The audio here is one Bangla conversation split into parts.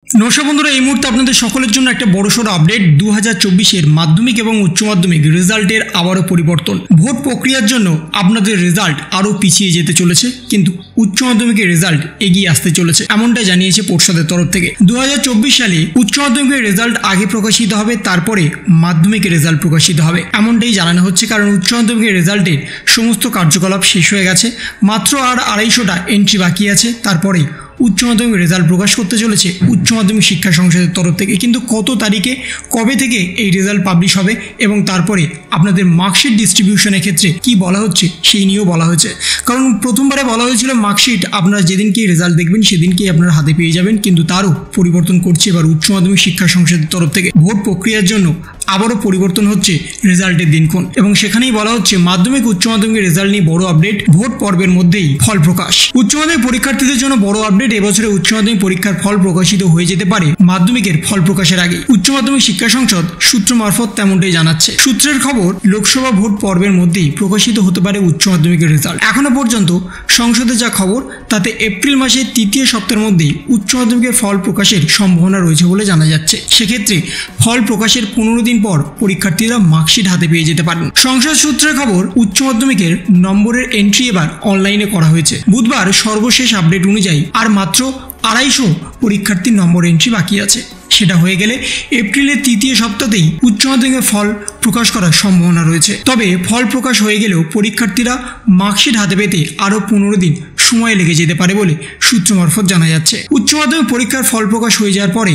নমস্কার বন্ধুরা, এই মুহূর্তে আপনাদের সকলের জন্য একটা বড়সড় আপডেট। 2024-এর মাধ্যমিক এবং উচ্চ মাধ্যমিক রেজাল্টের আবারও পরিবর্তন। ভোট প্রক্রিয়ার জন্য আপনাদের রেজাল্ট আরও পিছিয়ে যেতে চলেছে, কিন্তু উচ্চ মাধ্যমিকের রেজাল্ট এগিয়ে আসতে চলেছে, এমনটাই জানিয়েছে পর্ষদের তরফ থেকে। 2024 সালে উচ্চ মাধ্যমিকের রেজাল্ট আগে প্রকাশিত হবে, তারপরে মাধ্যমিকের রেজাল্ট প্রকাশিত হবে, এমনটাই জানানো হচ্ছে। কারণ উচ্চ মাধ্যমিকের রেজাল্টের সমস্ত কার্যকলাপ শেষ হয়ে গেছে, মাত্র আর 250টা এন্ট্রি বাকি আছে, তারপরে উচ্চ মাধ্যমিক রেজাল্ট প্রকাশ করতে চলেছে উচ্চ মাধ্যমিক শিক্ষা সংসদের তরফ থেকে। কিন্তু কত তারিখে, কবে থেকে এই রেজাল্ট পাবলিশ হবে এবং তারপরে আপনাদের মার্কশিট ডিস্ট্রিবিউশনের ক্ষেত্রে কি বলা হচ্ছে সেই নিয়েও বলা হয়েছে। কারণ প্রথমবারে বলা হয়েছিল মার্কশিট আপনারা যেদিনকেই রেজাল্ট দেখবেন সেদিনকেই আপনারা হাতে পেয়ে যাবেন, কিন্তু তারও পরিবর্তন করছে এবার উচ্চ মাধ্যমিক শিক্ষা সংসদের তরফ থেকে। ভোট প্রক্রিয়ার জন্য আবারও পরিবর্তন হচ্ছে রেজাল্টের দিনক্ষণ, এবং সেখানেই বলা হচ্ছে মাধ্যমিক উচ্চ মাধ্যমিকের রেজাল্ট নিয়ে বড় আপডেট। ভোট পর্বের মধ্যেই ফল প্রকাশ। উচ্চ মাধ্যমিক পরীক্ষার্থীদের জন্য বড় আপডেট। এবছরে উচ্চ মাধ্যমিক পরীক্ষার ফল প্রকাশিত হয়ে যেতে পারে মাধ্যমিকের ফল প্রকাশের আগে। উচ্চ মাধ্যমিক শিক্ষা সংসদ সূত্র মারফত তেমনটাই জানাচ্ছে। সূত্রের খবর, লোকসভা ভোট পর্বের মধ্যেই প্রকাশিত হতে পারে উচ্চ মাধ্যমিকের রেজাল্ট। এখনো পর্যন্ত সংসদে যা খবর তাতে এপ্রিল মাসের তৃতীয় সপ্তাহের মধ্যেই উচ্চ মাধ্যমিকের ফল প্রকাশের সম্ভাবনা রয়েছে বলে জানা যাচ্ছে। সেক্ষেত্রে ফল প্রকাশের 15 দিন পর পরীক্ষার্থীরা মার্কশিট হাতে পেয়ে যেতে পারেন। সংসদ সূত্রের খবর, উচ্চ মাধ্যমিকের নম্বরের এন্ট্রি এবার অনলাইনে করা হয়েছে। বুধবার সর্বশেষ আপডেট অনুযায়ী আর মাত্র 250 পরীক্ষার্থীর নম্বর এন্ট্রি বাকি আছে। সেটা হয়ে গেলে এপ্রিলের তৃতীয় সপ্তাহেই উচ্চ মাধ্যমিকের ফল প্রকাশ করার সম্ভাবনা রয়েছে। তবে ফল প্রকাশ হয়ে গেলেও পরীক্ষার্থীরা মার্কশিট হাতে পেতে আরও 15 দিন সময় লেগে যেতে পারে বলে সূত্র মারফত জানা যাচ্ছে। উচ্চ মাধ্যমিক পরীক্ষার ফল প্রকাশ হয়ে যাওয়ার পরে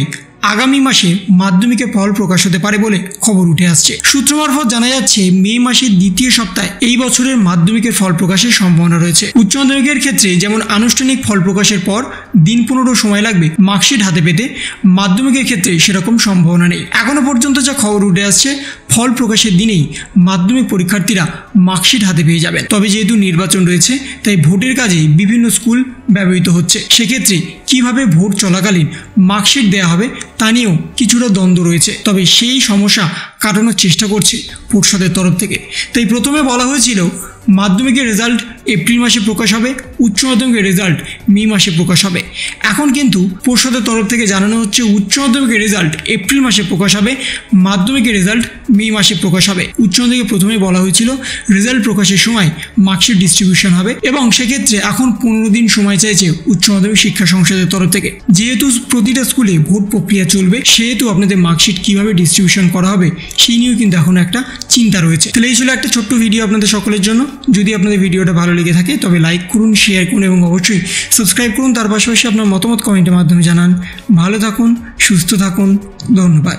আগামী মাসে মাধ্যমিকের ফল প্রকাশ হতে পারে বলে খবর উঠে আসছে। সূত্র মারফত জানা যাচ্ছে মে মাসের দ্বিতীয় সপ্তাহে এই বছরের মাধ্যমিকের ফল প্রকাশের সম্ভাবনা রয়েছে। উচ্চ মাধ্যমিকের ক্ষেত্রে যেমন আনুষ্ঠানিক ফল প্রকাশের পর দিন 15 সময় লাগবে মার্কশিট হাতে পেতে, মাধ্যমিকের ক্ষেত্রে সেরকম সম্ভাবনা নেই। এখনো পর্যন্ত যা খবর উঠে আসছে, ফল প্রকাশের দিনেই মাধ্যমিক পরীক্ষার্থীরা মার্কশিট হাতে পেয়ে যাবেন। তবে যেহেতু নির্বাচন রয়েছে, তাই ভোটের কাজে বিভিন্ন স্কুল ব্যবহৃত হচ্ছে। সেক্ষেত্রে কিভাবে ভোট চলাকালীন মার্কশিট দেওয়া হবে তা নিয়েও কিছুটা দ্বন্দ্ব রয়েছে। তবে সেই সমস্যা কাটানোর চেষ্টা করছে পর্ষদের তরফ থেকে। তাই প্রথমে বলা হয়েছিল মাধ্যমিকের রেজাল্ট এপ্রিল মাসে প্রকাশ হবে, উচ্চ মাধ্যমিকের রেজাল্ট মে মাসে প্রকাশ হবে। এখন কিন্তু পর্ষদের তরফ থেকে জানানো হচ্ছে উচ্চ মাধ্যমিকের রেজাল্ট এপ্রিল মাসে প্রকাশ হবে, মাধ্যমিকের রেজাল্ট মে মাসে প্রকাশ হবে। উচ্চ মাধ্যমিকে প্রথমে বলা হয়েছিল রেজাল্ট প্রকাশের সময় মার্কশিট ডিস্ট্রিবিউশন হবে, এবং সেক্ষেত্রে এখন 15 দিন সময় চাইছে উচ্চ মাধ্যমিক শিক্ষা সংসদের তরফ থেকে। যেহেতু প্রতিটা স্কুলে ভোট প্রক্রিয়া চলবে, সেহেতু আপনাদের মার্কশিট কীভাবে ডিস্ট্রিবিউশন করা হবে সেই নিয়েও কিন্তু এখন একটা চিন্তা রয়েছে। তাহলে এই ছিল একটা ছোট্ট ভিডিও আপনাদের সকলের জন্য। যদি আপনাদের ভিডিওটা ভালো লেগে থাকে তবে লাইক করুন, শেয়ার করুন এবং অবশ্যই সাবস্ক্রাইব করুন। তার পাশাপাশি আপনার মতামত কমেন্টের মাধ্যমে জানান। ভালো থাকুন, সুস্থ থাকুন, ধন্যবাদ।